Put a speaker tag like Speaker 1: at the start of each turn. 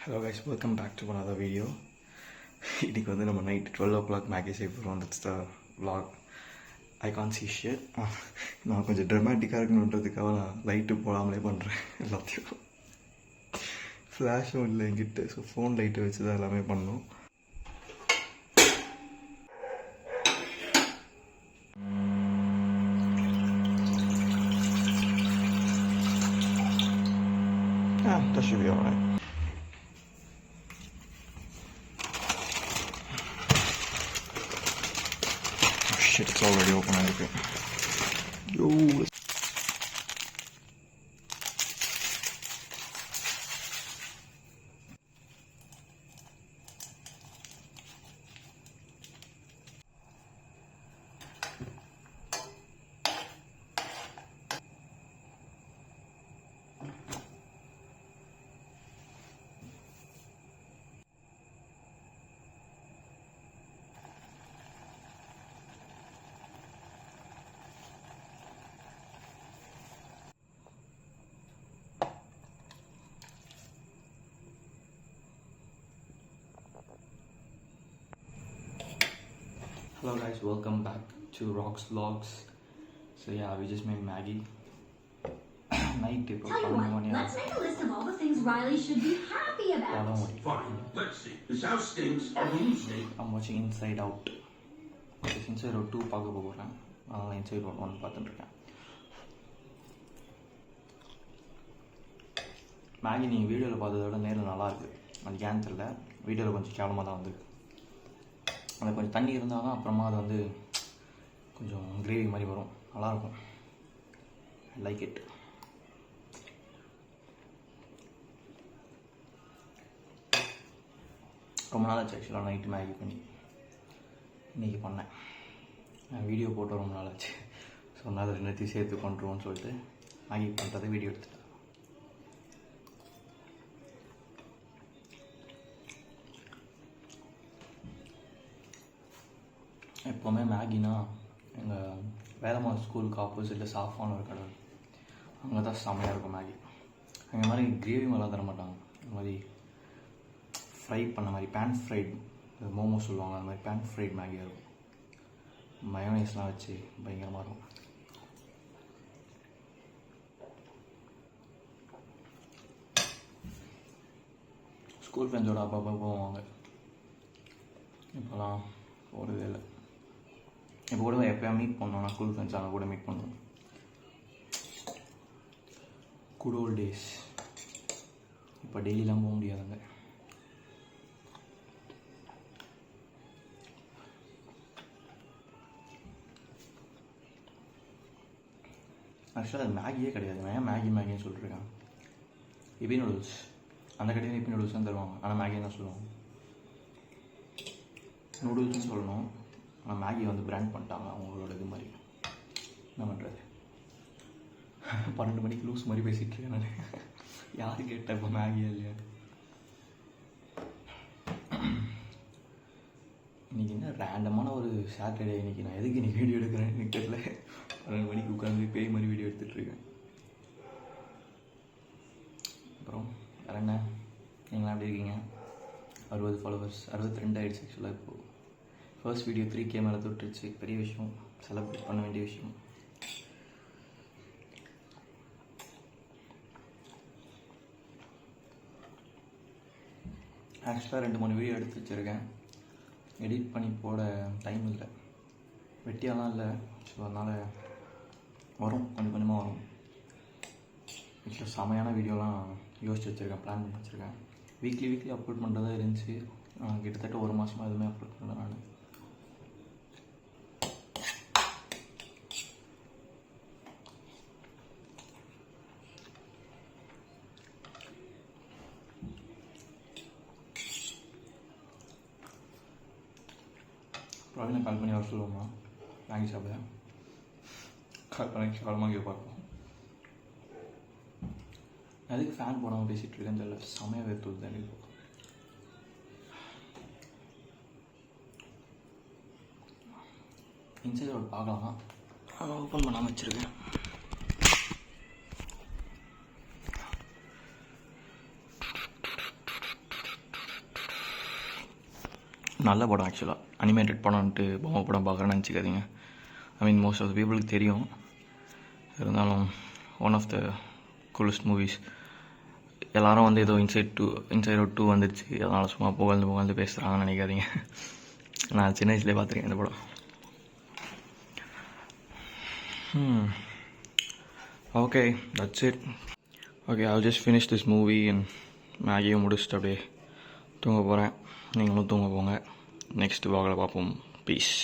Speaker 1: Hello guys, welcome back to another video. இன்னைக்கு வந்து நம்ம நைட் 12 o'clock மேகி செய்ய போகிறோம். That's the vlog. I can't see shit. நான் கொஞ்சம் ட்ராமாட்டிக்காக இருக்கணுன்றதுக்காக நான் லைட்டு போடாமலே பண்ணுறேன் எல்லாத்தையும். ஃப்ளாஷும் இல்லை என்கிட்ட, ஸோ ஃபோன் லைட்டை வச்சு தான் எல்லாமே பண்ணோம். That should be alright. Oh shit, it's already open and okay. Yo, hello guys, welcome back to Rox Vlogs. So yeah, we just made Maggie. Night tip.
Speaker 2: Tell you what, let's make a list of all the things Riley should be happy about.
Speaker 3: Fine, let's see. This house stinks. Our rooms stink.
Speaker 1: I'm watching Inside Out. This Inside Out 2 பார்க்க போகிறேன். அதனால் Inside Out 1 பார்த்துட்டுருக்கேன். Maggi நீங்கள் வீடியோவில் பார்த்ததை விட நேரில் நல்லாயிருக்கு. அது ஏன்னு தெரியல, வீடியோவில் கொஞ்சம் கேவலமாக தான் வந்துருக்கு. அது கொஞ்சம் தண்ணி இருந்தால் தான் அப்புறமா அது வந்து கொஞ்சம் கிரேவி மாதிரி வரும், நல்லாயிருக்கும். I like it. ரொம்ப நாள் ஆச்சு ஆக்சுவலாக நைட்டு மேகி பண்ணி, இன்றைக்கி பண்ணேன். வீடியோ போட்டு ரொம்ப நாள் ஆச்சு. ஸோ அதை ரெண்டுத்தையும் சேர்த்து பண்ணுறோன்னு சொல்லிட்டு மேகி பண்ணுறதை வீடியோ எடுத்துட்டேன். எப்போவுமே மேகினா எங்கள் வேலம்மாள் ஸ்கூலுக்கு ஆப்போசிட்டில் சாஃபான ஒரு கடை, அங்கே தான் செம்மையாக இருக்கும் மேகி. அங்கே மாதிரி கிரேவி மாதிரிலாம் தர மாட்டாங்க, இந்த மாதிரி ஃப்ரை பண்ண மாதிரி பேன் ஃப்ரைட் மோமோ சொல்லுவாங்க, அந்த மாதிரி பேன் ஃப்ரைட் மேகியாக இருக்கும். மயோனைஸ்லாம் வச்சு பயங்கரமாக இருக்கும். ஸ்கூல் ஃப்ரெண்ட்ஸோட அப்பா போவாங்க, இப்போலாம் போகிறதே இல்லை. இப்போ கூட எப்போயா மீட் பண்ணோம், நான் ஸ்கூல் ஃப்ரெண்ட்ஸ் அவங்க கூட மீட் பண்ணுவோம். Good volt days. இப்போ டெய்லிலாம் போக முடியாதுங்க. ஆக்சுவலாக அது மேகியே கிடையாது, நான் ஏன் மேகின்னு சொல்லிட்டுருக்கேன். இப்பி நூடுல்ஸ், அந்த கடையில் இப்பி நூடுல்ஸ் தான் தருவாங்க, ஆனால் மேகின்னு தான் சொல்லுவாங்க. நூடுல்ஸ்னு சொல்லணும், ஆனால் மேகி வந்து பிராண்ட் பண்ணிட்டாங்க அவங்களோட இது மாதிரி. என்ன பண்ணுறது, 12 மணிக்கு லூஸ் மாதிரி பேசிகிட்டு இருக்கேன் நான். யார் கேட்டேன் இப்போ மேகியா இல்லையா? இன்றைக்கி என்ன ரேண்டமான ஒரு சாட்டர்டே. இன்றைக்கி நான் எதுக்கு இன்றைக்கி வீடியோ எடுக்கிறேன் எனக்கு தெரியல. 12 மணிக்கு உட்காந்து பேய் மாதிரி வீடியோ எடுத்துகிட்ருக்கேன். அப்புறம் வேறு என்ன, நீங்களாம் எப்படி இருக்கீங்க? 60 ஃபாலோவர்ஸ், 62 ஆகிடுச்சு ஆக்சுவலாக. இப்போது ஃபர்ஸ்ட் வீடியோ 3K மேலே தொட்டுருச்சு, பெரிய விஷயம், செலிப்ரேட் பண்ண வேண்டிய விஷயம். ஆக்சுவலாக 2-3 வீடியோ எடுத்து வச்சுருக்கேன், எடிட் பண்ணி போட டைம் இல்லை, வெட்டியாலாம் இல்லை. ஸோ அதனால் வரும், கொஞ்சம் கொஞ்சமாக வரும். ஆக்சுவலாக செமையான வீடியோலாம் யோசிச்சு வச்சுருக்கேன், பிளான் பண்ணி வச்சுருக்கேன். வீக்லி அப்லோட் பண்ணுறதா இருந்துச்சு. கிட்டத்தட்ட 1 மாதமாக எதுவுமே அப்லோட் பண்ணல நான். பிரவீனை கால் பண்ணி வர சொல்லுவோமா மேகி சாப்பிட? கால் பண்ணி காலமாக பார்ப்போம். அதுக்கு ஃபேன் போடாமல் பேசிகிட்டு இருக்கேன்னு தெரியல, செமையாக வேர்த்து தான் இப்போ. இன்சைட் அவுட் பார்க்கலாம், அதை ஓப்பன் பண்ணாமல் வச்சுருக்கேன். நல்ல படம் ஆக்சுவலாக. அனிமேட்டட் படம்ன்ட்டு பொம்மை படம் பார்க்குறேன்னு நினச்சிக்காதீங்க. ஐ மீன் மோஸ்ட் ஆஃப் த பீப்புளுக்கு தெரியும். இருந்தாலும் one of the coolest movies. எல்லோரும் வந்து ஏதோ இன்சைட் அவுட் 2 வந்துடுச்சு, அதனால் சும்மா புகழ்ந்து பேசுகிறாங்கன்னு நினைக்காதீங்க. நான் சின்ன வயசுலேயே பார்த்துருக்கேன் இந்த படம். Okay, that's it. Okay, I'll just finish this movie and மேகியும் முடிச்சுட்டு அப்படியே தூங்க போகிறேன். நீங்களும் தூங்க போங்க. நெக்ஸ்ட் வாக்கில் பார்ப்போம். பீஸ்.